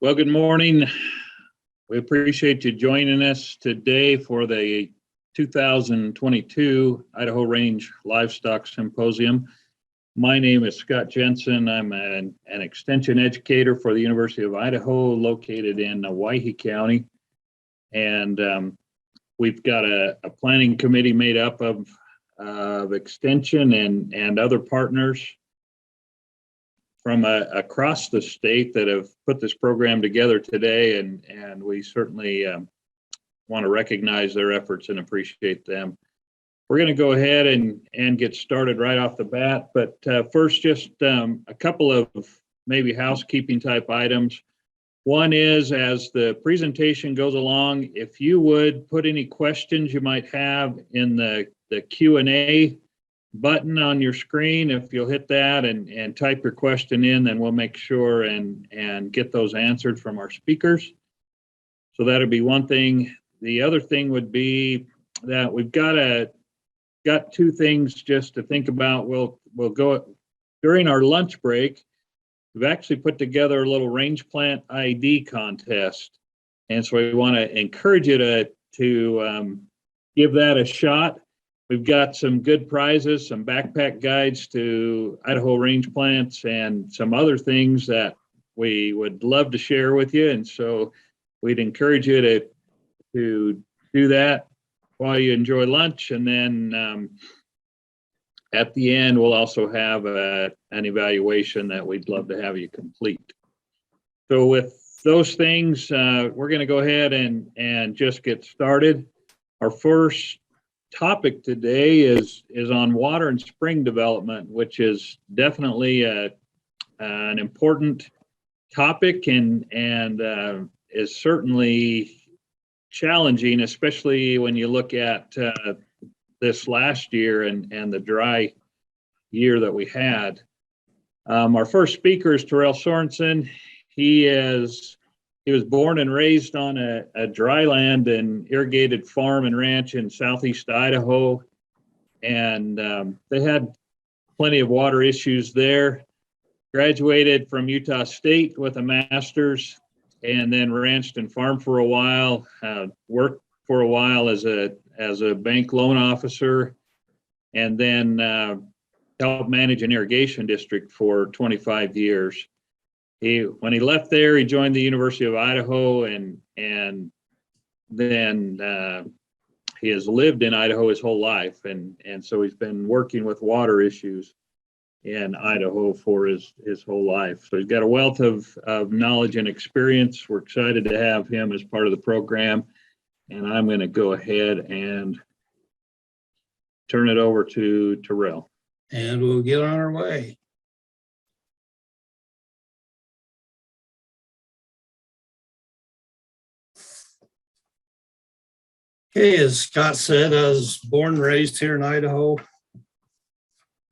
Well, good morning. We appreciate you joining us today for the 2022 Idaho Range Livestock Symposium. My name is Scott Jensen. I'm an extension educator for the University of Idaho located in Owyhee County. And we've got a planning committee made up of extension and other partners from across the state that have put this program together today, and we certainly want to recognize their efforts and appreciate them. We're going to go ahead and get started right off the bat, but first just a couple of maybe housekeeping type items. One is, as the presentation goes along, if you would put any questions you might have in the Q&A button on your screen. If you'll hit that and type your question in, then we'll make sure and get those answered from our speakers. So that'd be one thing. The other thing would be that we've got two things just to think about. We'll go during our lunch break. We've actually put together a little range plant ID contest, and so we want to encourage you to give that a shot. We've got some good prizes, some backpack guides to Idaho range plants, and some other things that we would love to share with you. And so we'd encourage you to do that while you enjoy lunch. And then at the end, we'll also have an evaluation that we'd love to have you complete. So with those things, we're going to go ahead and just get started. Our first topic today is on water and spring development, which is definitely an important topic and is certainly challenging, especially when you look at this last year and the dry year that we had. Our first speaker is Terrell Sorensen. He was born and raised on a dry land and irrigated farm and ranch in southeast Idaho, and they had plenty of water issues there. Graduated from Utah State with a master's, and then ranched and farmed for a while. Worked for a while as a bank loan officer, and then helped manage an irrigation district for 25 years. When he left there, he joined the University of Idaho, and then he has lived in Idaho his whole life, and so he's been working with water issues in Idaho for his whole life. So he's got a wealth of knowledge and experience. We're excited to have him as part of the program, and I'm going to go ahead and turn it over to Terrell. And we'll get on our way. Okay, as Scott said, I was born and raised here in Idaho.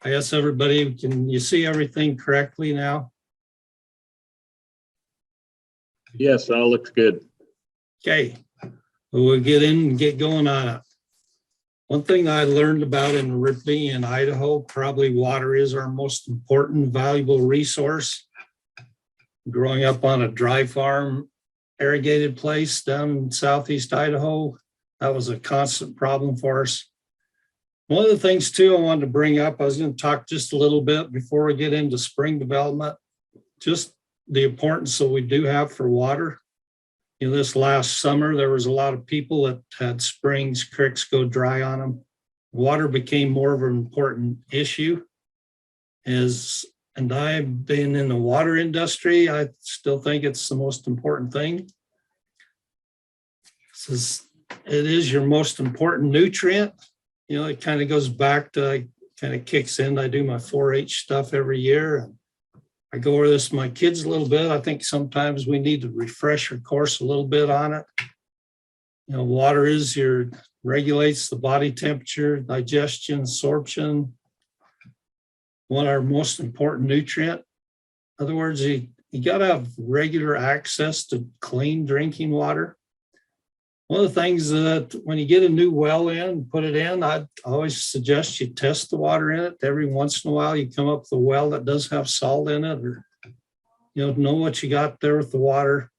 I guess everybody, can you see everything correctly now? Yes, all looks good. Okay, we'll get in and get going on it. One thing I learned about in being in Idaho, probably water is our most important, valuable resource. Growing up on a dry farm, irrigated place down in southeast Idaho, that was a constant problem for us. One of the things too I wanted to bring up, I was going to talk just a little bit before we get into spring development, just the importance that we do have for water. You know, this last summer, there was a lot of people that had springs, creeks go dry on them. Water became more of an important issue. And I've been in the water industry, I still think it's the most important thing. It is your most important nutrient. You know, it kind of goes back to, kind of kicks in. I do my 4-H stuff every year. And I go over this with my kids a little bit. I think sometimes we need to refresh our course a little bit on it. You know, water regulates the body temperature, digestion, absorption. One of our most important nutrient. In other words, you got to have regular access to clean drinking water. One of the things that when you get a new well in, put it in, I'd always suggest you test the water in it. Every once in a while, you come up with a well that does have salt in it, or, you know what you got there with the water.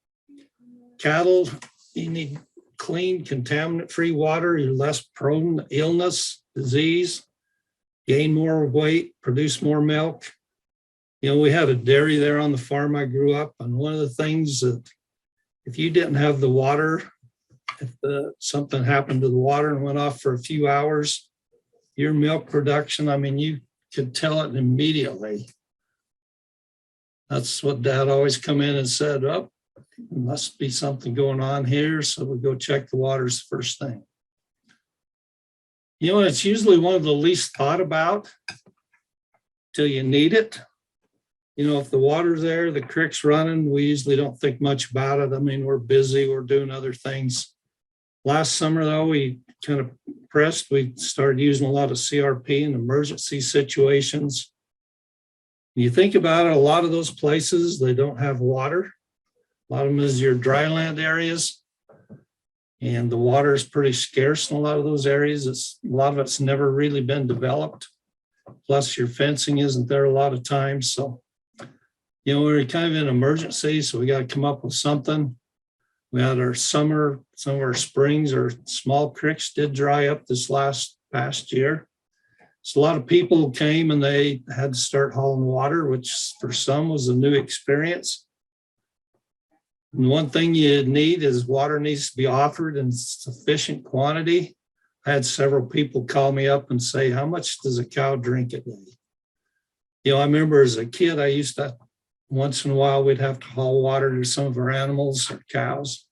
cattle, you need clean, contaminant-free water. You're less prone to illness, disease, gain more weight, produce more milk. You know, we had a dairy there on the farm I grew up, and one of the things that if you didn't have the water, if something happened to the water and went off for a few hours, your milk production, I mean, you could tell it immediately. That's what Dad always come in and said, oh, must be something going on here. So we go check the waters first thing. You know, it's usually one of the least thought about till you need it. You know, if the water's there, the creek's running, we usually don't think much about it. I mean, we're busy, we're doing other things. Last summer, though, we kind of pressed. We started using a lot of CRP in emergency situations. You think about it, a lot of those places, they don't have water. A lot of them is your dryland areas. And the water is pretty scarce in a lot of those areas. A lot of it's never really been developed. Plus your fencing isn't there a lot of times. So, you know, we're kind of in emergency, so we got to come up with something. We had our summer, some of our springs or small creeks did dry up this past year. So a lot of people came and they had to start hauling water, which for some was a new experience. And one thing you need is water needs to be offered in sufficient quantity. I had several people call me up and say, how much does a cow drink a day? You know, I remember as a kid, I used to, once in a while, we'd have to haul water to some of our animals or cows.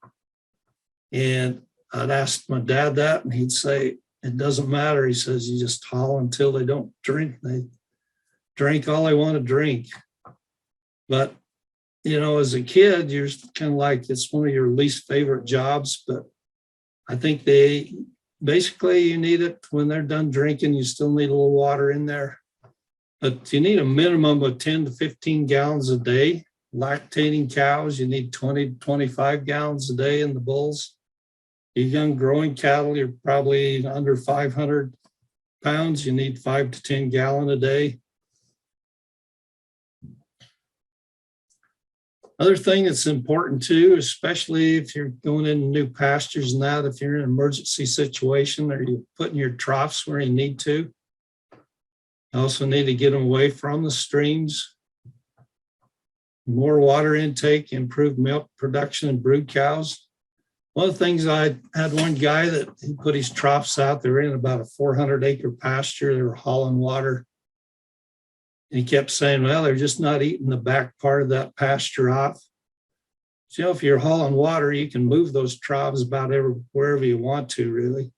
And I'd ask my dad that, and he'd say, it doesn't matter. He says, you just haul until they don't drink. They drink all they want to drink. But, you know, as a kid, you're kind of like, it's one of your least favorite jobs. But I think basically you need it when they're done drinking. You still need a little water in there. But you need a minimum of 10 to 15 gallons a day. Lactating cows, you need 20 to 25 gallons a day in the bulls. You young growing cattle, you're probably under 500 pounds. You need 5 to 10 gallon a day. Other thing that's important too, especially if you're going into new pastures and that, if you're in an emergency situation or you're putting your troughs where you need to, you also need to get them away from the streams. More water intake, improved milk production in brood cows. One of the things, I had one guy that he put his troughs out. They were in about a 400-acre pasture. They were hauling water. And he kept saying, well, they're just not eating the back part of that pasture off. So, you know, if you're hauling water, you can move those troughs about wherever you want to, really.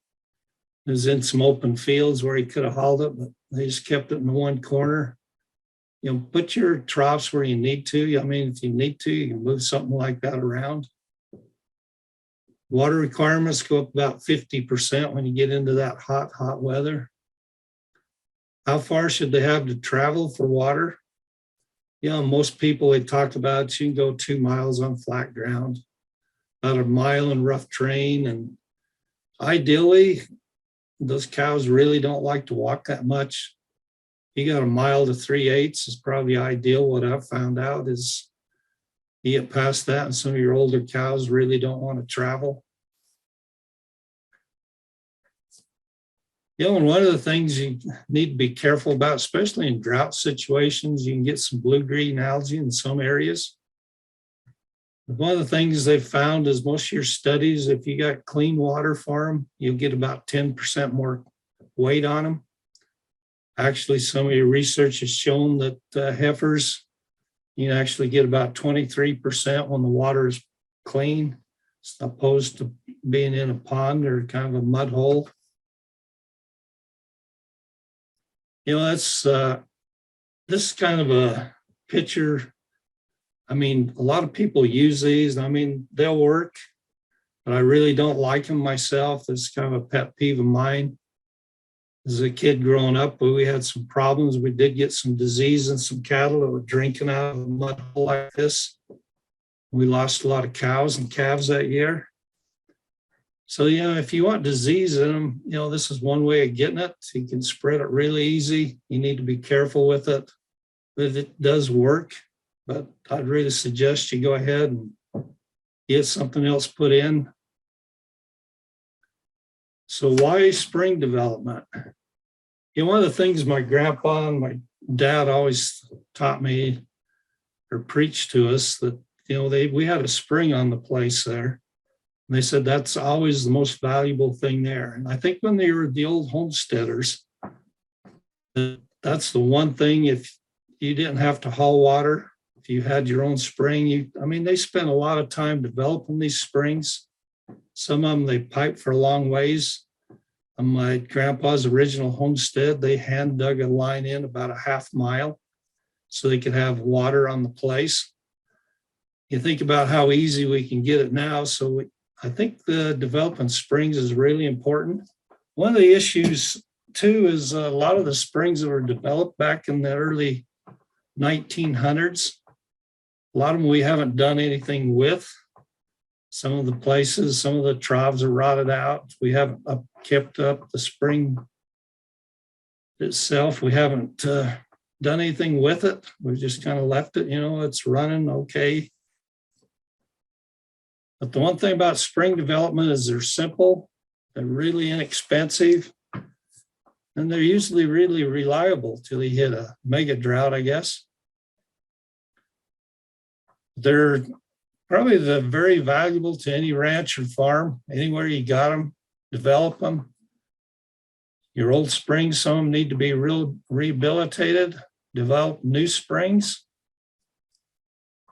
It was in some open fields where he could have hauled it, but they just kept it in the one corner. You know, put your troughs where you need to. I mean, if you need to, you can move something like that around. Water requirements go up about 50% when you get into that hot weather. How far should they have to travel for water? You know, most people, they talk about you can go 2 miles on flat ground, about a mile in rough terrain. And ideally, those cows really don't like to walk that much. You got a mile to 3/8 is probably ideal. What I've found out is you get past that and some of your older cows really don't want to travel. You know, and one of the things you need to be careful about, especially in drought situations, you can get some blue-green algae in some areas. One of the things they've found is most of your studies, if you got clean water for them, you'll get about 10% more weight on them. Actually, some of your research has shown that heifers, you can actually get about 23% when the water is clean, as opposed to being in a pond or kind of a mud hole. You know, that's this is kind of a picture. I mean, a lot of people use these. I mean, they'll work, but I really don't like them myself. It's kind of a pet peeve of mine. As a kid growing up, we had some problems. We did get some disease in some cattle that were drinking out of a mud hole like this. We lost a lot of cows and calves that year. So, you know, if you want disease in them, you know, this is one way of getting it. You can spread it really easy. You need to be careful with it. But it does work. But I'd really suggest you go ahead and get something else put in. So why spring development? One of the things my grandpa and my dad always taught me or preached to us that, we had a spring on the place there. And they said that's always the most valuable thing there. And I think when they were the old homesteaders, that's the one thing. If you didn't have to haul water, if you had your own spring, they spent a lot of time developing these springs. Some of them they piped for a long ways. On my grandpa's original homestead, they hand dug a line in about a half mile so they could have water on the place. You think about how easy we can get it now. So I think the developing springs is really important. One of the issues too is a lot of the springs that were developed back in the early 1900s. A lot of them we haven't done anything with. Some of the places, some of the troughs are rotted out. We haven't kept up the spring itself. We haven't done anything with it. We've just kind of left it, it's running okay. But the one thing about spring development is they're simple, they're really inexpensive, and they're usually really reliable till they hit a mega drought, I guess. They're probably very valuable to any ranch or farm. Anywhere you got them, develop them. Your old springs, some of them need to be rehabilitated, develop new springs.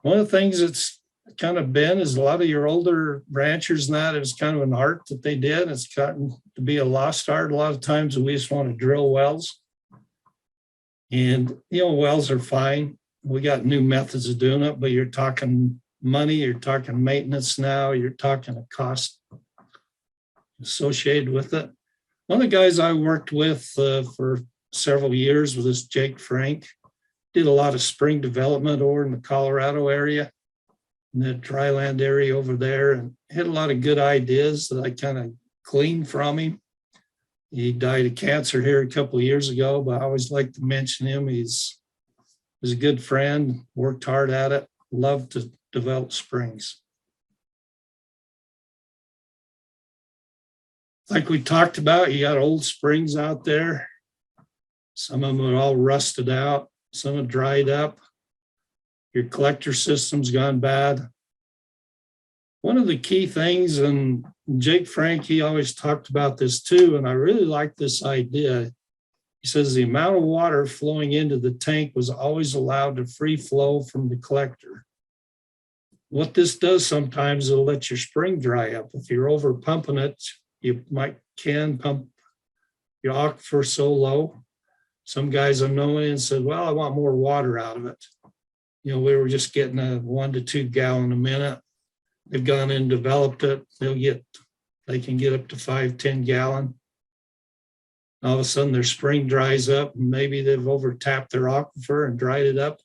One of the things that's kind of been is a lot of your older ranchers and that, it was kind of an art that they did. It's gotten to be a lost art. A lot of times we just want to drill wells. And, wells are fine. We got new methods of doing it, but you're talking money, you're talking maintenance now, you're talking a cost associated with it. One of the guys I worked with for several years was this Jake Frank. Did a lot of spring development over in the Colorado area, in the dryland area over there, and had a lot of good ideas that I kind of gleaned from him. He died of cancer here a couple of years ago, but I always like to mention him. He's a good friend, worked hard at it, loved to develop springs. Like we talked about, you got old springs out there. Some of them are all rusted out, some are dried up. Your collector system's gone bad. One of the key things, and Jake Frank, he always talked about this too, and I really like this idea. He says the amount of water flowing into the tank was always allowed to free flow from the collector. What this does sometimes, it'll let your spring dry up. If you're over pumping it, you can pump your aquifer so low. Some guys I've known and said, well, I want more water out of it. We were just getting a 1 to 2 gallon a minute. They've gone in and developed it. They can get up to 5-10 gallon. All of a sudden their spring dries up and maybe they've overtapped their aquifer and dried it up.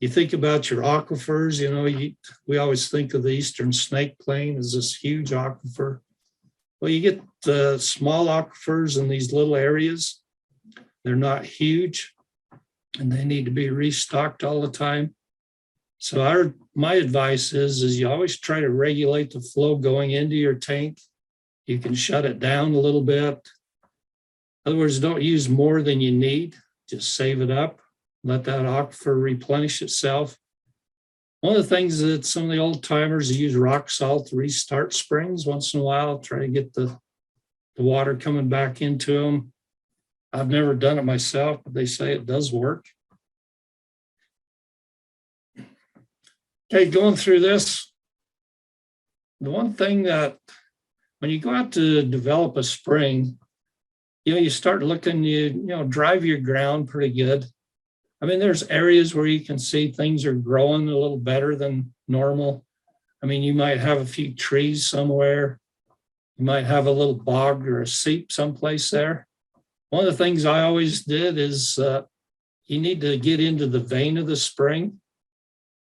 You think about your aquifers, we always think of the Eastern Snake Plain as this huge aquifer. Well, you get the small aquifers in these little areas. They're not huge and they need to be restocked all the time. So my advice is you always try to regulate the flow going into your tank. You can shut it down a little bit. In other words, don't use more than you need. Just save it up. Let that aquifer replenish itself. One of the things that some of the old timers use rock salt to restart springs once in a while, try to get the water coming back into them. I've never done it myself, but they say it does work. Okay, going through this, the one thing that when you go out to develop a spring, you start looking, you drive your ground pretty good. There's areas where you can see things are growing a little better than normal. You might have a few trees somewhere. You might have a little bog or a seep someplace there. One of the things I always did is you need to get into the vein of the spring.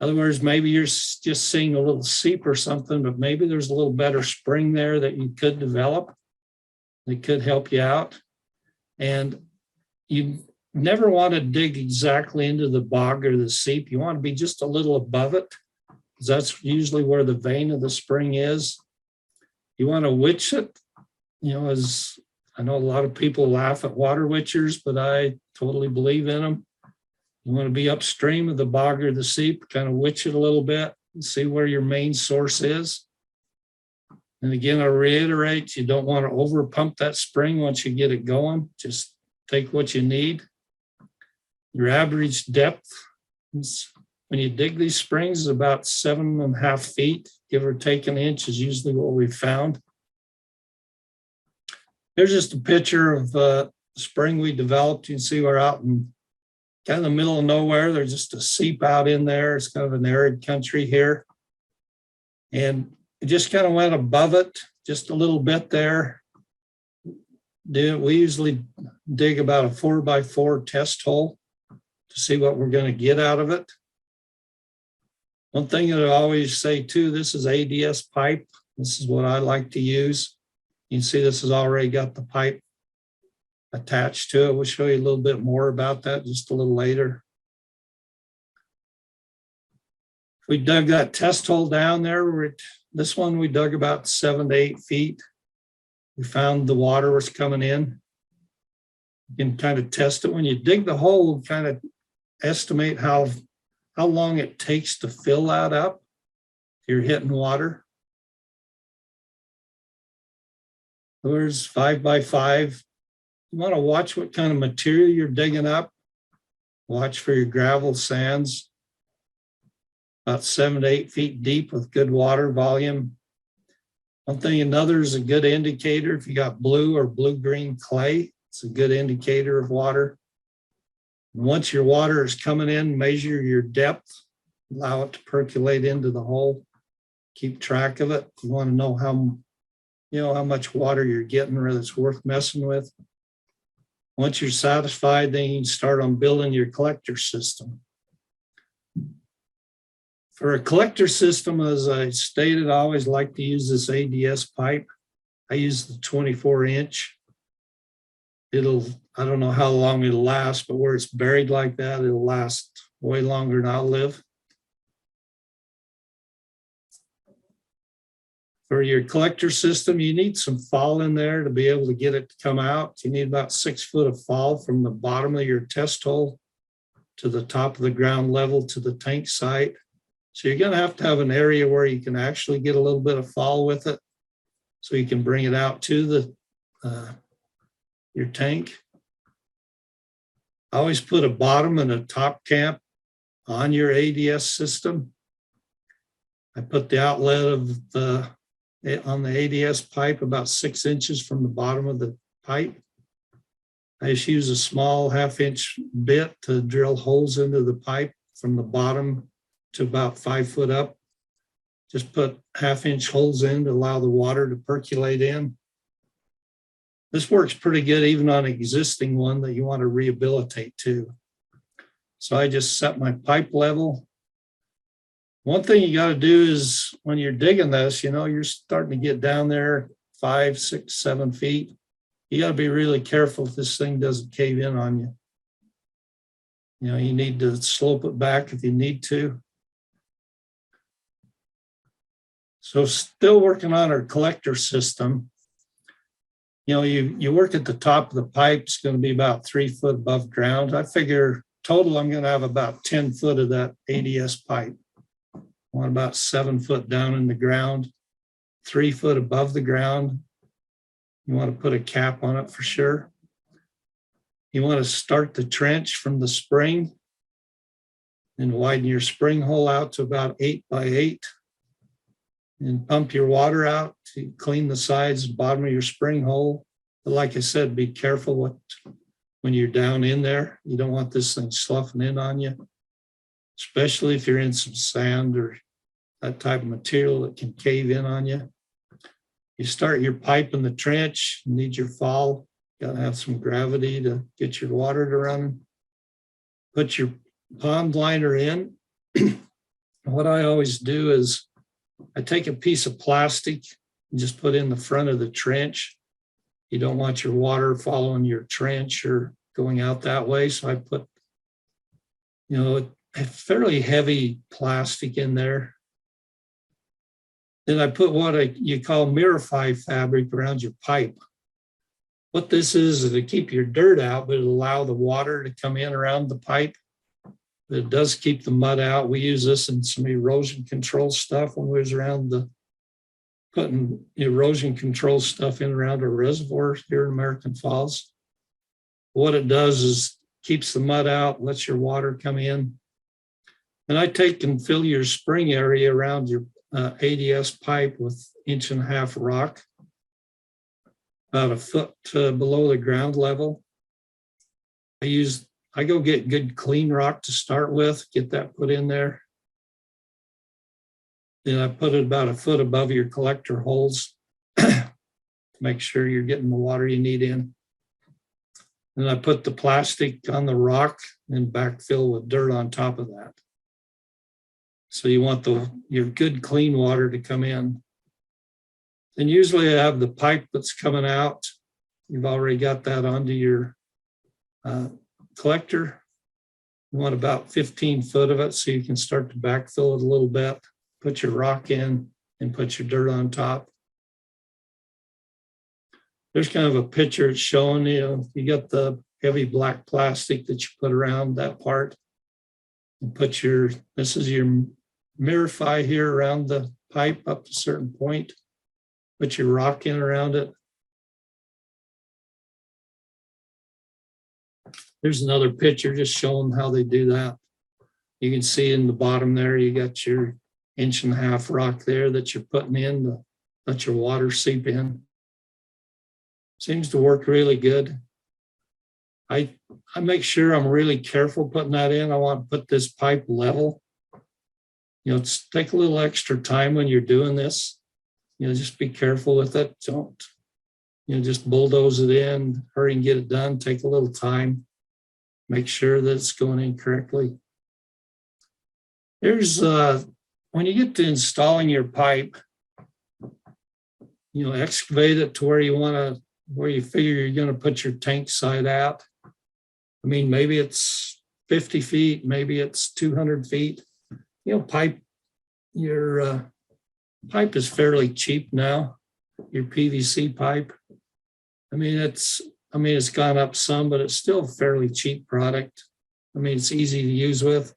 In other words, maybe you're just seeing a little seep or something, but maybe there's a little better spring there that you could develop. It could help you out. And you never want to dig exactly into the bog or the seep. You want to be just a little above it. 'cause that's usually where the vein of the spring is. You want to witch it, as I know a lot of people laugh at water witchers, but I totally believe in them. You want to be upstream of the bog or the seep, kind of witch it a little bit and see where your main source is. And again, I reiterate, you don't want to over pump that spring once you get it going. Just take what you need. Your average depth when you dig these springs is about 7.5 feet, give or take an inch is usually what we found. Here's just a picture of the spring we developed. You can see we're out in kind of the middle of nowhere. There's just a seep out in there. It's kind of an arid country here. And it just kind of went above it, just a little bit there. We usually dig about a 4x4 test hole to see what we're going to get out of it. One thing that I always say too, this is ADS pipe. This is what I like to use. You can see this has already got the pipe attached to it. We'll show you a little bit more about that just a little later. We dug that test hole down there. This one we dug about 7 to 8 feet. We found the water was coming in. You can kind of test it. When you dig the hole, kind of estimate how long it takes to fill that up. You're hitting water. There's 5x5. You want to watch what kind of material you're digging up. Watch for your gravel sands. About 7 to 8 feet deep with good water volume. One thing, another is a good indicator. If you got blue or blue-green clay, it's a good indicator of water. Once your water is coming in, measure your depth, allow it to percolate into the hole. Keep track of it. You want to know how much water you're getting, whether it's worth messing with. Once you're satisfied, then you can start on building your collector system. For a collector system, as I stated, I always like to use this ADS pipe. I use the 24-inch. I don't know how long it'll last, but where it's buried like that, it'll last way longer than I'll live. For your collector system, you need some fall in there to be able to get it to come out. You need about 6 foot of fall from the bottom of your test hole to the top of the ground level to the tank site. So you're going to have an area where you can actually get a little bit of fall with it so you can bring it out to your tank. I always put a bottom and a top camp on your ADS system. I put the outlet on the ADS pipe about 6 inches from the bottom of the pipe. I just use a small 1/2-inch bit to drill holes into the pipe from the bottom to about 5 foot up. Just put 1/2-inch holes in to allow the water to percolate in. This works pretty good even on an existing one that you want to rehabilitate too. So I just set my pipe level. One thing you got to do is when you're digging this, you're starting to get down there 5, 6, 7 feet. You got to be really careful if this thing doesn't cave in on you. You need to slope it back if you need to. So still working on our collector system. You work at the top of the pipe, it's going to be about 3 foot above ground. I figure total I'm going to have about 10 foot of that ADS pipe. I want about 7 foot down in the ground, 3 foot above the ground. You want to put a cap on it for sure. You want to start the trench from the spring and widen your spring hole out to about 8 by 8 and pump your water out to clean the sides, bottom of your spring hole. But like I said, be careful when you're down in there. You don't want this thing sloughing in on you, especially if you're in some sand or that type of material that can cave in on you. You start your pipe in the trench, you need your fall. You got to have some gravity to get your water to run. Put your pond liner in. What I always do is I take a piece of plastic and just put in the front of the trench. You don't want your water following your trench or going out that way. So I put, a fairly heavy plastic in there. Then I put what you call Mirify fabric around your pipe. What this is to keep your dirt out, but it'll allow the water to come in around the pipe. It does keep the mud out. We use this in some erosion control stuff when we was around putting erosion control stuff in around our reservoir here in American Falls. What it does is keeps the mud out, lets your water come in. And I take and fill your spring area around your ADS pipe with 1.5 inch rock, about 1 foot below the ground level. I go get good clean rock to start with, get that put in there. Then I put it about 1 foot above your collector holes to make sure you're getting the water you need in. Then I put the plastic on the rock and backfill with dirt on top of that. So you want your good clean water to come in. And usually I have the pipe that's coming out. You've already got that onto your collector. You want about 15 foot of it so you can start to backfill it a little bit, put your rock in and put your dirt on top. There's kind of a picture it's showing, you got the heavy black plastic that you put around that part. And this is your Mirify here around the pipe up to a certain point. Put your rock in around it. There's another picture just showing how they do that. You can see in the bottom there, you got your 1.5 inch rock there that you're putting in to let your water seep in. Seems to work really good. I make sure I'm really careful putting that in. I want to put this pipe level. Take a little extra time when you're doing this. Just be careful with it. Don't, just bulldoze it in, hurry and get it done. Take a little time. Make sure that it's going in correctly. Here's, when you get to installing your pipe, excavate it to where you figure you're going to put your tank side at. I mean, maybe it's 50 feet, maybe it's 200 feet. Your pipe is fairly cheap now, your PVC pipe. I mean, it's gone up some, but it's still a fairly cheap product. I mean, it's easy to use with.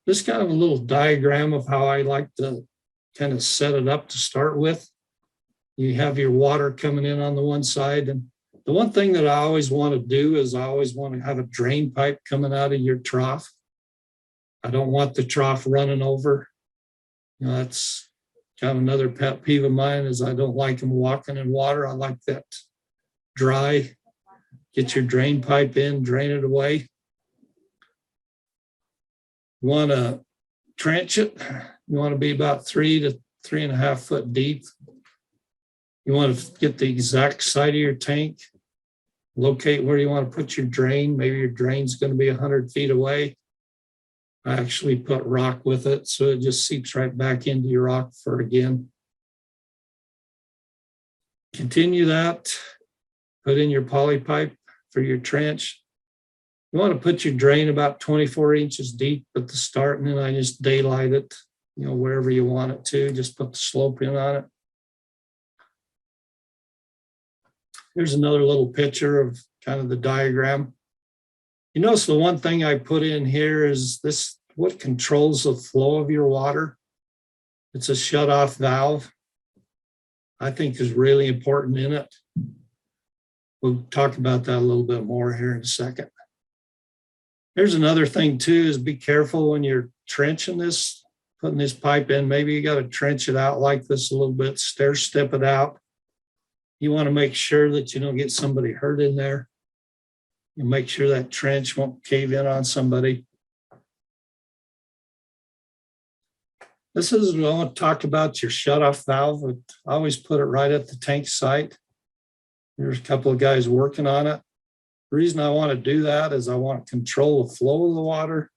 This kind of a little diagram of how I like to kind of set it up to start with. You have your water coming in on the one side. And the one thing that I always want to do is I always want to have a drain pipe coming out of your trough. I don't want the trough running over. That's kind of another pet peeve of mine is I don't like them walking in water. I like that dry. Get your drain pipe in, drain it away. You want to trench it. You want to be about 3 to 3.5 foot deep. You want to get the exact side of your tank. Locate where you want to put your drain. Maybe your drain's going to be 100 feet away. I actually put rock with it, so it just seeps right back into your aquifer again. Continue that. Put in your poly pipe for your trench. You want to put your drain about 24 inches deep at the start, and then I just daylight it, wherever you want it to. Just put the slope in on it. Here's another little picture of kind of the diagram. You notice the one thing I put in here is this, what controls the flow of your water. It's a shut-off valve. I think is really important in it. We'll talk about that a little bit more here in a second. Here's another thing too, is be careful when you're trenching this, putting this pipe in. Maybe you got to trench it out like this a little bit, stair step it out. You want to make sure that you don't get somebody hurt in there. You make sure that trench won't cave in on somebody. This is what I want to talk about, your shutoff valve. I always put it right at the tank site. There's a couple of guys working on it. The reason I want to do that is I want to control the flow of the water,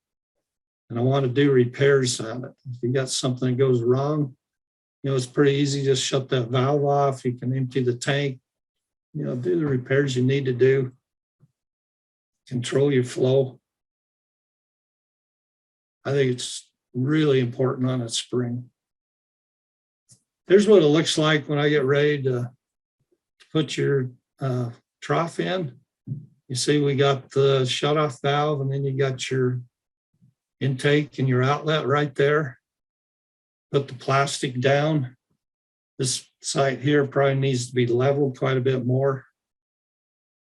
and I want to do repairs on it. If you got something that goes wrong, it's pretty easy. Just shut that valve off. You can empty the tank, do the repairs you need to do. Control your flow. I think it's really important on a spring. Here's what it looks like when I get ready to put your trough in. You see we got the shutoff valve, and then you got your intake and your outlet right there. Put the plastic down. This site here probably needs to be leveled quite a bit more.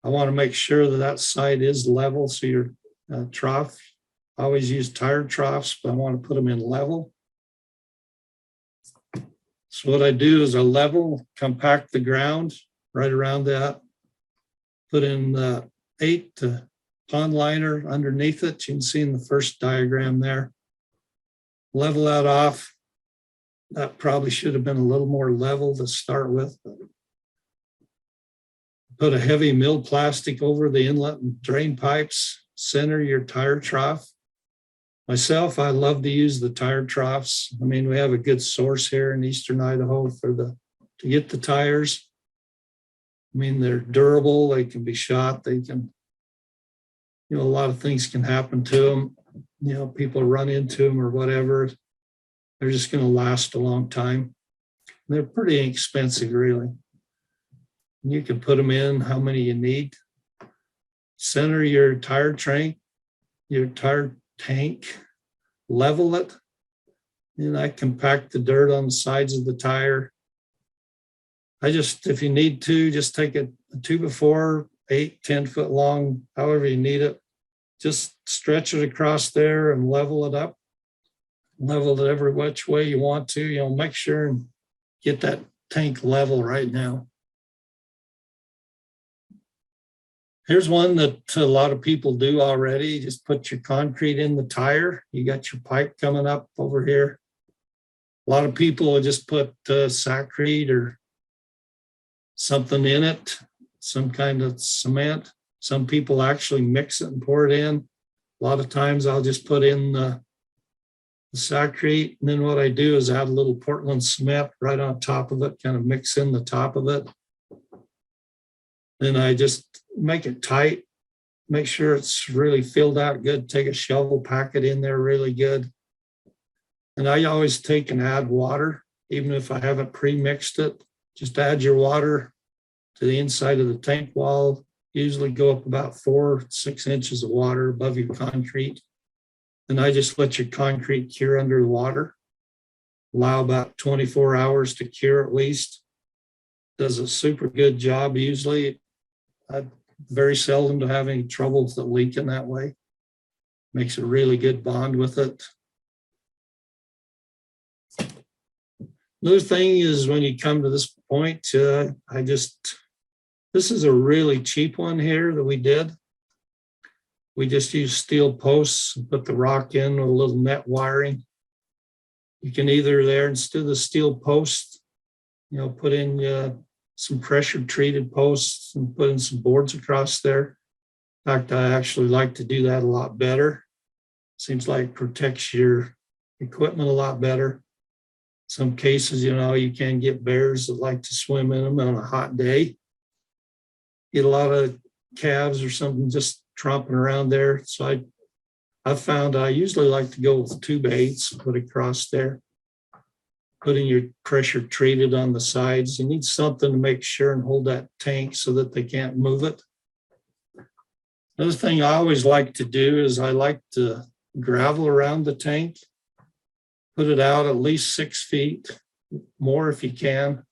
I want to make sure that that site is level, so your trough, I always use tire troughs, but I want to put them in level. So what I do is I level, compact the ground right around that, put in the 8 pond liner underneath it. You can see in the first diagram there. Level that off. That probably should have been a little more level to start with. Put a heavy milled plastic over the inlet and drain pipes. Center your tire trough. Myself, I love to use the tire troughs. I mean, we have a good source here in eastern Idaho to get the tires. I mean, they're durable, they can be shot, they can, a lot of things can happen to them. People run into them or whatever. They're just going to last a long time. They're pretty inexpensive, really. You can put them in how many you need. Center your tire tank, level it. Then I compact the dirt on the sides of the tire. If you need to, just take a 2x4, 8, 10 foot long, however you need it. Just stretch it across there and level it up. Level it every which way you want to, make sure and get that tank level right now. Here's one that a lot of people do already. Just put your concrete in the tire. You got your pipe coming up over here. A lot of people will just put Sakrete or something in it, some kind of cement. Some people actually mix it and pour it in. A lot of times I'll just put in the Sakrete, and then what I do is add a little Portland cement right on top of it, kind of mix in the top of it. Then I just make it tight, make sure it's really filled out good, take a shovel, pack it in there really good. And I always take and add water, even if I haven't pre-mixed it. Just add your water to the inside of the tank wall, usually go up about 4-6 inches of water above your concrete. And I just let your concrete cure under the water. Allow about 24 hours to cure at least. Does a super good job usually. I very seldom to have any trouble with the leak in that way. Makes a really good bond with it. Another thing is when you come to this point, this is a really cheap one here that we did. We just use steel posts and put the rock in with a little net wiring. You can either there, instead of the steel post, put in some pressure treated posts and put in some boards across there. In fact, I actually like to do that a lot better. Seems like it protects your equipment a lot better. Some cases, you can get bears that like to swim in them on a hot day. Get a lot of calves or something just tromping around there. So I found I usually like to go with 2 baits, put across there. Putting your pressure treated on the sides. You need something to make sure and hold that tank so that they can't move it. Another thing I always like to do is I like to gravel around the tank, put it out at least 6 feet, more if you can.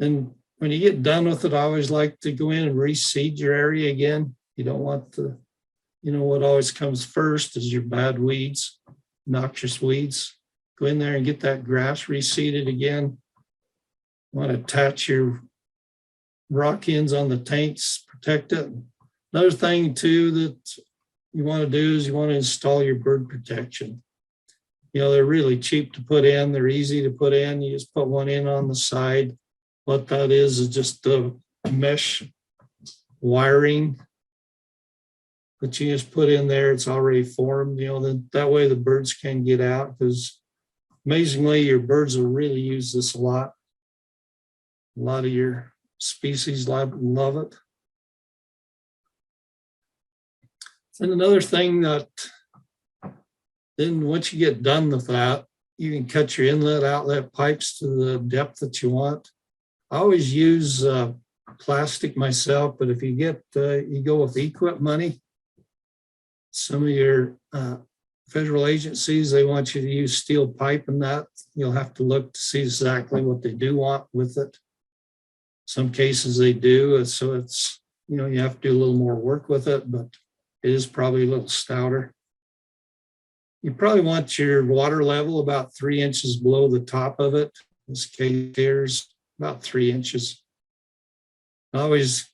Then when you get done with it, I always like to go in and reseed your area again. You don't want what always comes first is your bad weeds, noxious weeds. Go in there and get that grass reseeded again. You want to attach your rock ends on the tanks, protect it. Another thing too that you want to do is you want to install your bird protection. They're really cheap to put in. They're easy to put in. You just put one in on the side. What that is just the mesh wiring that you just put in there. It's already formed, that way the birds can get out, because amazingly, your birds will really use this a lot. A lot of your species love it. And another thing that then once you get done with that, you can cut your inlet outlet pipes to the depth that you want. I always use plastic myself, but if you go with EQIP money, some of your federal agencies, they want you to use steel pipe and that. You'll have to look to see exactly what they do want with it. Some cases they do, so it's, you have to do a little more work with it, but it is probably a little stouter. You probably want your water level about 3 inches below the top of it. This case here is about 3 inches. I always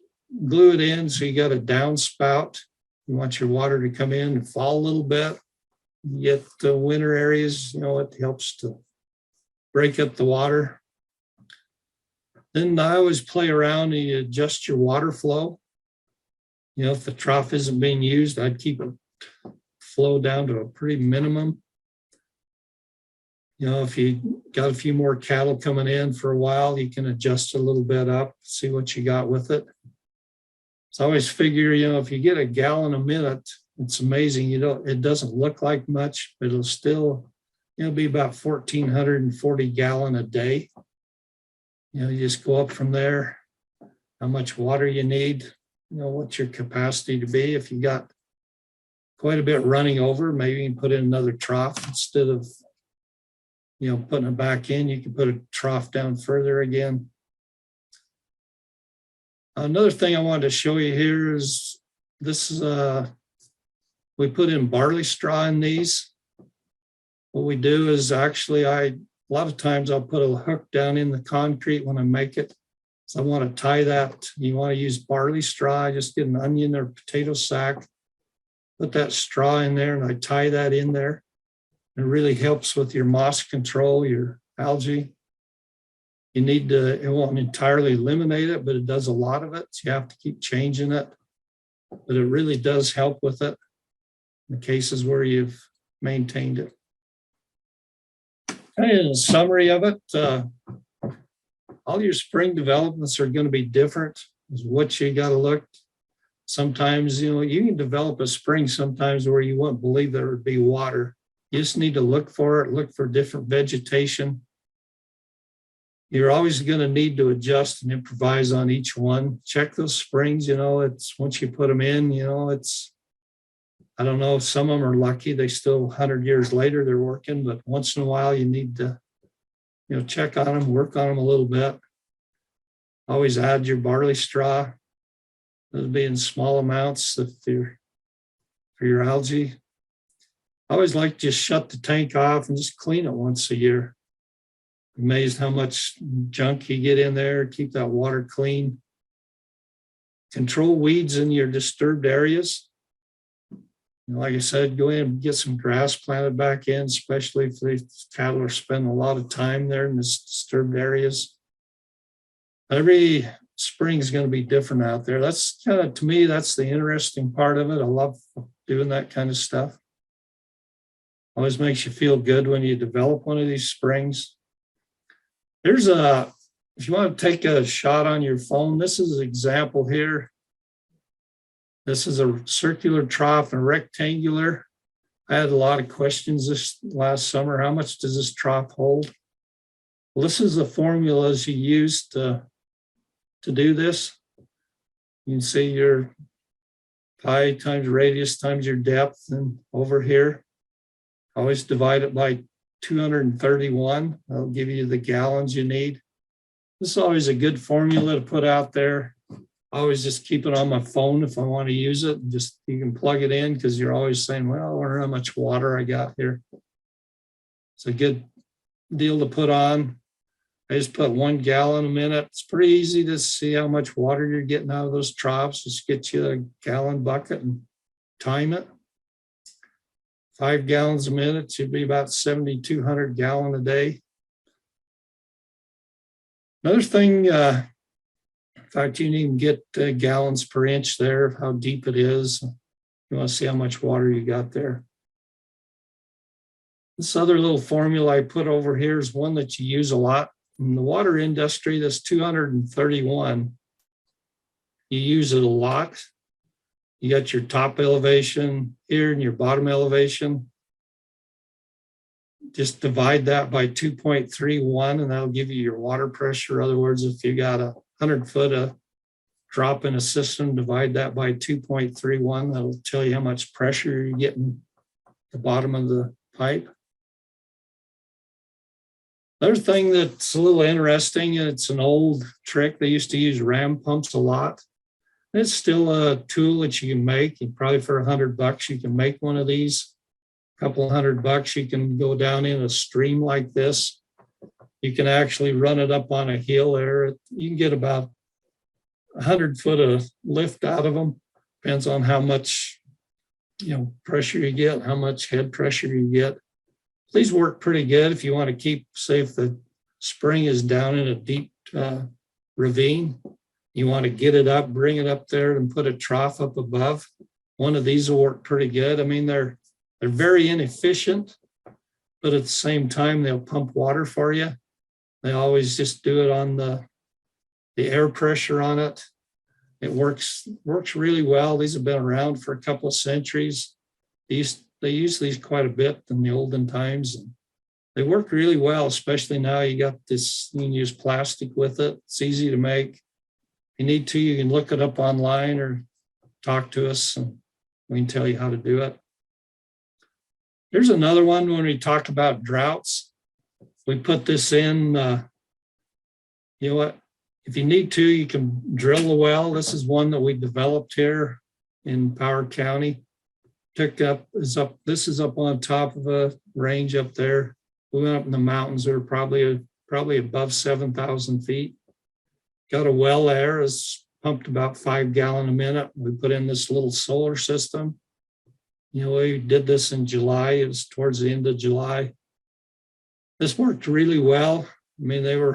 glue it in so you got a downspout. You want your water to come in and fall a little bit. You get the winter areas, it helps to break up the water. Then I always play around and you adjust your water flow. If the trough isn't being used, I'd keep it flow down to a pretty minimum. If you got a few more cattle coming in for a while, you can adjust a little bit up, see what you got with it. So I always figure, if you get a gallon a minute, it's amazing. It doesn't look like much, but it'll still, be about 1,440 gallon a day. You just go up from there, how much water you need, what's your capacity to be. If you got quite a bit running over, maybe you can put in another trough instead of, putting it back in. You can put a trough down further again. Another thing I wanted to show you here is this is, we put in barley straw in these. What we do is actually, a lot of times I'll put a hook down in the concrete when I make it. So I want to tie that. You want to use barley straw, just get an onion or potato sack, put that straw in there, and I tie that in there. It really helps with your moss control, your algae. It won't entirely eliminate it, but it does a lot of it. So you have to keep changing it. But it really does help with it in the cases where you've maintained it. And a summary of it, all your spring developments are going to be different. Is what you got to look. Sometimes, you can develop a spring sometimes where you wouldn't believe there would be water. You just need to look for it, look for different vegetation. You're always going to need to adjust and improvise on each one. Check those springs, it's once you put them in, I don't know if some of them are lucky, they still 100 years later they're working, but once in a while you need to, check on them, work on them a little bit. Always add your barley straw. It'll be in small amounts for your algae. I always like to just shut the tank off and just clean it once a year. Amazed how much junk you get in there. Keep that water clean. Control weeds in your disturbed areas. Like I said, go in and get some grass planted back in, especially if the cattle are spending a lot of time there in this disturbed areas. Every spring is going to be different out there. That's kind of, to me, that's the interesting part of it. I love doing that kind of stuff. Always makes you feel good when you develop one of these springs. If you want to take a shot on your phone, this is an example here. This is a circular trough and a rectangular. I had a lot of questions this last summer. How much does this trough hold? Well, this is the formulas you use to do this. You can see your pi times radius times your depth, and over here, always divide it by 231. That'll give you the gallons you need. This is always a good formula to put out there. I always just keep it on my phone if I want to use it. You can plug it in because you're always saying, well, I wonder how much water I got here. It's a good deal to put on. I just put 1 gallon a minute. It's pretty easy to see how much water you're getting out of those troughs. Just get you a gallon bucket and time it. 5 gallons a minute should be about 7,200 gallon a day. Another thing, in fact, you can even get gallons per inch there of how deep it is. You want to see how much water you got there. This other little formula I put over here is one that you use a lot. In the water industry, that's 231. You use it a lot. You got your top elevation here and your bottom elevation. just divide that by 2.31 and that'll give you your water pressure. In other words, if you got 100 foot of drop in a system, divide that by 2.31, that'll tell you how much pressure you're getting at the bottom of the pipe. Another thing that's a little interesting, it's an old trick. They used to use ram pumps a lot. It's still a tool that you can make. And probably for $100, you can make one of these. A couple of $100, you can go down in a stream like this. You can actually run it up on a hill there. You can get about 100 foot of lift out of them. Depends on how much, pressure you get, how much head pressure you get. These work pretty good if you want to keep, say if the spring is down in a deep ravine, you want to get it up, bring it up there and put a trough up above. One of these will work pretty good. I mean, they're very inefficient, but at the same time, they'll pump water for you. They always just do it on the air pressure on it. It works really well. These have been around for a couple of centuries. They use these quite a bit in the olden times. And they work really well, especially now you got this, you can use plastic with it. It's easy to make. If you need to, you can look it up online or talk to us and we can tell you how to do it. Here's another one when we talk about droughts. We put this in, you know what? If you need to, you can drill a well. This is one that we developed here in Power County. This is up on top of a range up there. We went up in the mountains. They're probably above 7,000 feet. Got a well there. It's pumped about 5 gallons a minute. We put in this little solar system. We did this in July. It was towards the end of July. This worked really well. I mean, they were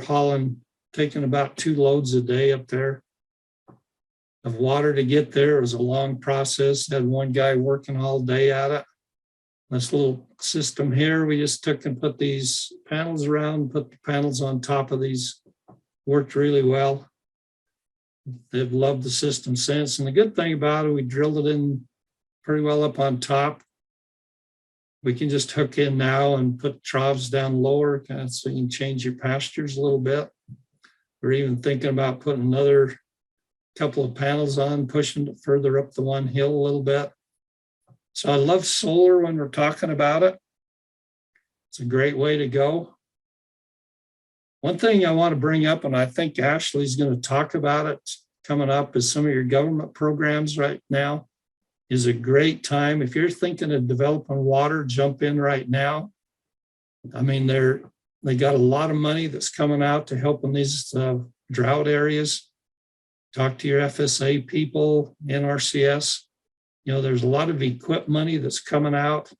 taking about 2 loads a day up there of water to get there. It was a long process. Had one guy working all day at it. This little system here, we just took and put these panels around, put the panels on top of these. Worked really well. They've loved the system since. And the good thing about it, we drilled it in pretty well up on top. We can just hook in now and put troughs down lower, kind of so you can change your pastures a little bit. We're even thinking about putting another couple of panels on, pushing it further up the one hill a little bit. So I love solar when we're talking about it. It's a great way to go. One thing I want to bring up, and I think Ashley's going to talk about it coming up, is some of your government programs right now is a great time. If you're thinking of developing water, jump in right now. I mean, they got a lot of money that's coming out to help in these drought areas. Talk to your FSA people, NRCS. There's a lot of equip money that's coming out.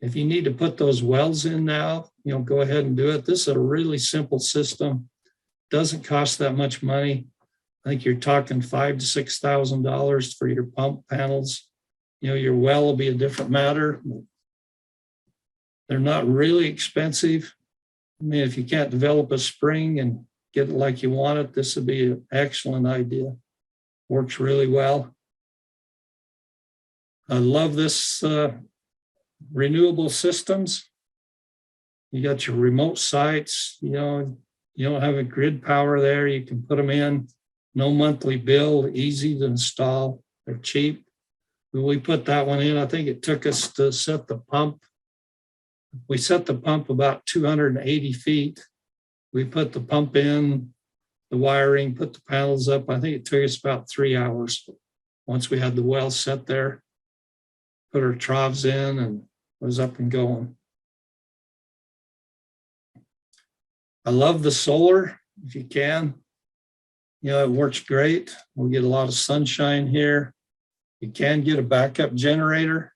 If you need to put those wells in now, go ahead and do it. This is a really simple system. Doesn't cost that much money. I think you're talking $5,000 to $6,000 for your pump panels. Your well will be a different matter. They're not really expensive. I mean, if you can't develop a spring and get it like you want it, this would be an excellent idea. Works really well. I love this renewable systems. You got your remote sites, you don't have a grid power there. You can put them in, no monthly bill, easy to install. They're cheap. When we put that one in, I think it took us to set the pump. We set the pump about 280 feet. We put the pump in, the wiring, put the panels up. I think it took us about 3 hours. Once we had the well set there, put our troughs in and was up and going. I love the solar, if you can. It works great. We'll get a lot of sunshine here. You can get a backup generator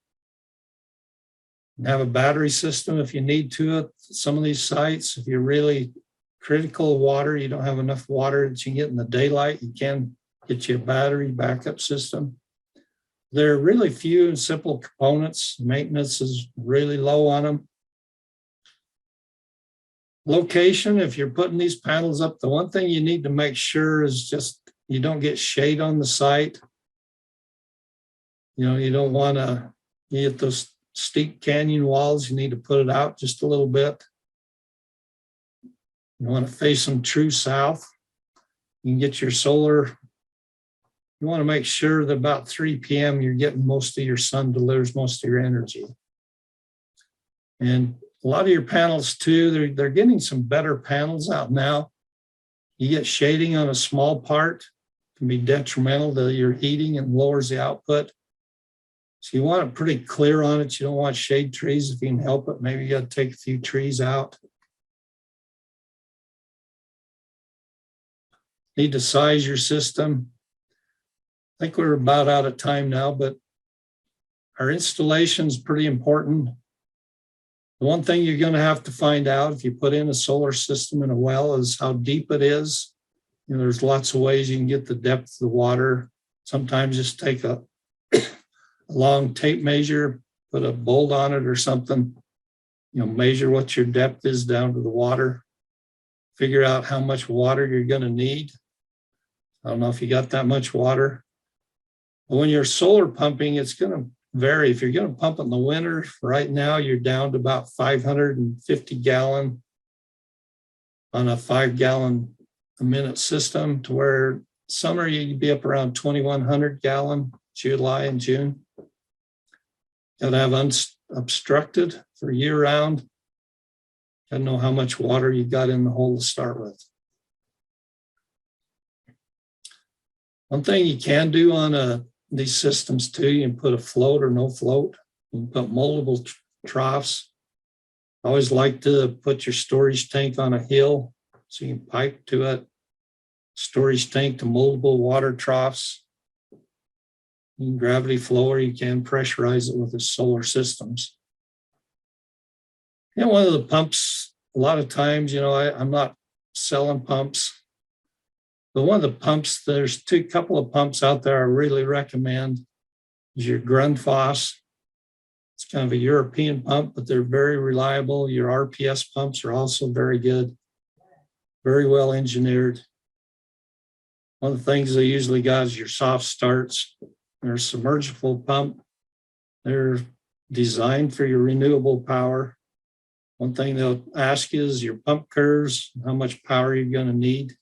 and have a battery system if you need to at some of these sites. If you're really critical of water, you don't have enough water that you can get in the daylight, you can get you a battery backup system. There are really few and simple components. Maintenance is really low on them. Location, if you're putting these panels up, the one thing you need to make sure is just you don't get shade on the site. You don't want to get those steep canyon walls, you need to put it out just a little bit. You want to face them true south. You can get your solar. You want to make sure that about 3 p.m. you're getting most of your sun delivers most of your energy. And a lot of your panels too, they're getting some better panels out now. You get shading on a small part, can be detrimental to your heating and lowers the output. So you want it pretty clear on it. You don't want shade trees if you can help it. Maybe you got to take a few trees out. Need to size your system. I think we're about out of time now, but our installation is pretty important. The one thing you're going to have to find out if you put in a solar system in a well is how deep it is. You know, there's lots of ways you can get the depth of the water. Sometimes just take a long tape measure, put a bolt on it or something, you know, measure what your depth is down to the water, figure out how much water you're going to need. I don't know if you got that much water. But when you're solar pumping, it's going to vary. If you're going to pump in the winter, right now you're down to about 550 gallon on a 5 gallon a minute system, to where summer you'd be up around 2,100 gallon, July and June. Got to have unobstructed for year round. Got to know how much water you got in the hole to start with. One thing you can do on these systems too, you can put a float or no float. You can put multiple troughs. I always like to put your storage tank on a hill so you can pipe to it. Storage tank to multiple water troughs. You can gravity flow, or you can pressurize it with the solar systems. And one of the pumps, a lot of times, you know, I'm not selling pumps. But one of the pumps, there's couple of pumps out there I really recommend is your Grundfos. It's kind of a European pump, but they're very reliable. Your RPS pumps are also very good, very well engineered. One of the things they usually got is your soft starts. They're a submersible pump. They're designed for your renewable power. One thing they'll ask you is your pump curves, how much power you're going to need.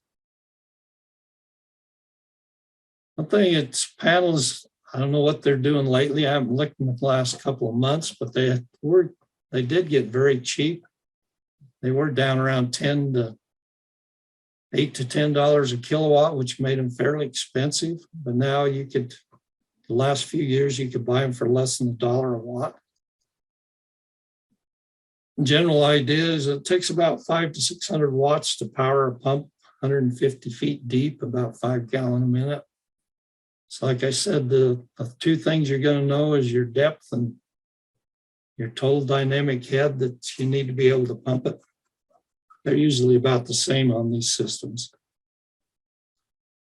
One thing, it's panels, I don't know what they're doing lately. I haven't looked in the last couple of months, but they did get very cheap. They were down around $8 to $10 a kilowatt, which made them fairly expensive. But now the last few years, you could buy them for less than $1 a watt. General idea is it takes about 500 to 600 watts to power a pump, 150 feet deep, about 5 gallon a minute. So like I said, the two things you're going to know is your depth and your total dynamic head that you need to be able to pump it. They're usually about the same on these systems.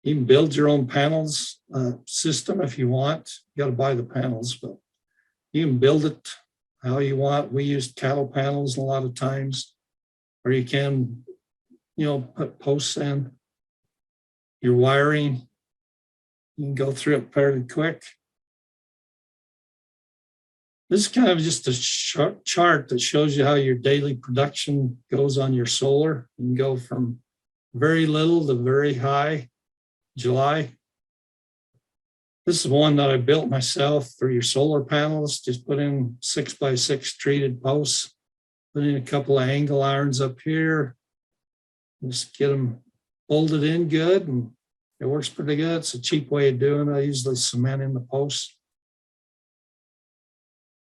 You can build your own panels system if you want. You got to buy the panels, but you can build it how you want. We use cattle panels a lot of times, or you can, you know, put posts in. Your wiring, you can go through it fairly quick. This is kind of just a chart that shows you how your daily production goes on your solar. You can go from very little to very high. July. This is one that I built myself for your solar panels. Just put in 6x6 treated posts, put in a couple of angle irons up here. Just get them bolted in good, and it works pretty good. It's a cheap way of doing it. I usually cement in the posts.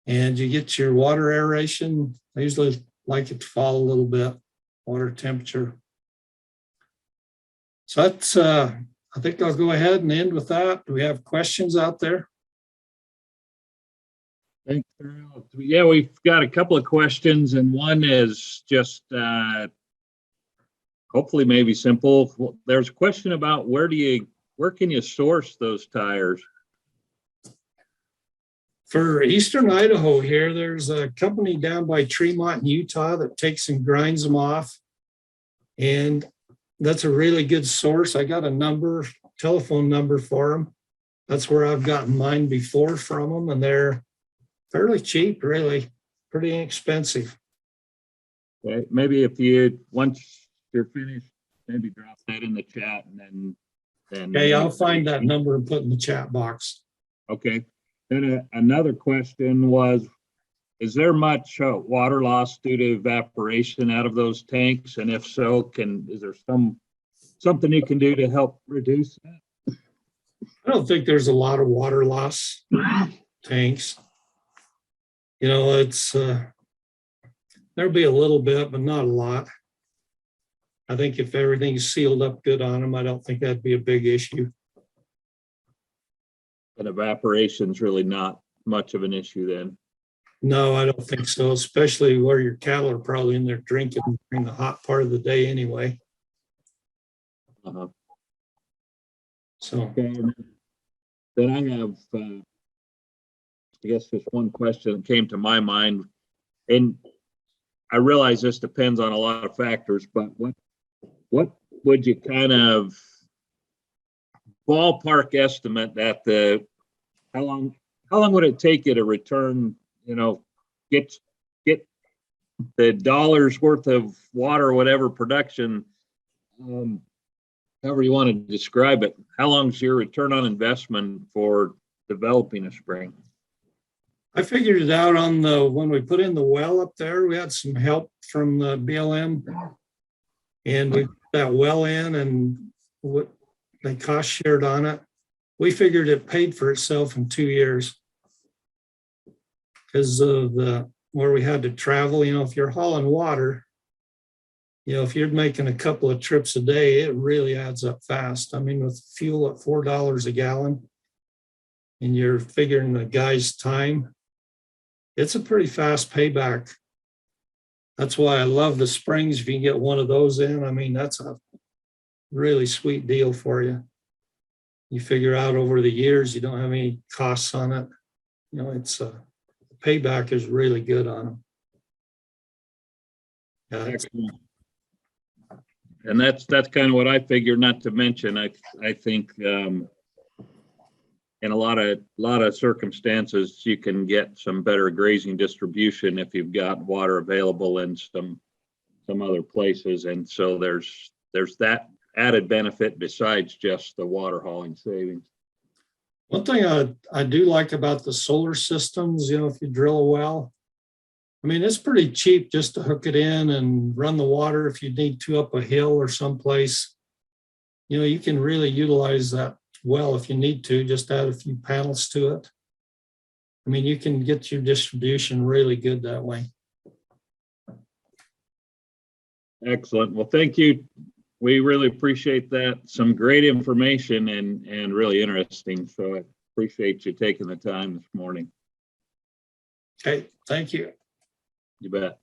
And you get your water aeration. I usually like it to fall a little bit, water temperature. So that's, I think I'll go ahead and end with that. Do we have questions out there? Thanks. Yeah, we've got a couple of questions, and one is just hopefully maybe simple. There's a question about where can you source those tires? For Eastern Idaho here, there's a company down by Tremont in Utah that takes and grinds them off. And that's a really good source. I got a telephone number for them. That's where I've gotten mine before from them. And they're fairly cheap, really, pretty inexpensive. Okay, maybe if you, once you're finished, maybe drop that in the chat and then. Okay, I'll find that number and put in the chat box. Okay. Then another question was, is there much water loss due to evaporation out of those tanks? And if so, is there something you can do to help reduce that? I don't think there's a lot of water loss tanks. You know, it's there'll be a little bit, but not a lot. I think if everything's sealed up good on them, I don't think that'd be a big issue. And evaporation's really not much of an issue then. No, I don't think so, especially where your cattle are probably in there drinking during the hot part of the day anyway. Uh-huh. So, Okay. Then I have, I guess just one question that came to my mind, and I realize this depends on a lot of factors, but what would you kind of ballpark estimate that how long would it take you to return, get the dollars worth of water or whatever production, however you want to describe it? How long's your return on investment for developing a spring? I figured it out when we put in the well up there. We had some help from the BLM, and we put that well in, and what they cost shared on it. We figured it paid for itself in 2 years because of where we had to travel. If you're hauling water, if you're making a couple of trips a day, it really adds up fast. I mean, with fuel at $4 a gallon, and you're figuring the guy's time, it's a pretty fast payback. That's why I love the springs. If you can get one of those in, I mean, that's a really sweet deal for you. You figure out over the years, you don't have any costs on it. It's the payback is really good on them. Excellent. And that's kind of what I figured, not to mention, I think, in a lot of circumstances, you can get some better grazing distribution if you've got water available in some other places. And so there's that added benefit besides just the water hauling savings. One thing I do like about the solar systems, if you drill a well, I mean, it's pretty cheap just to hook it in and run the water if you need to up a hill or someplace. You can really utilize that well if you need to, just add a few panels to it. I mean, you can get your distribution really good that way. Excellent. Well, thank you. We really appreciate that. Some great information and really interesting. So I appreciate you taking the time this morning. Okay, thank you. You bet.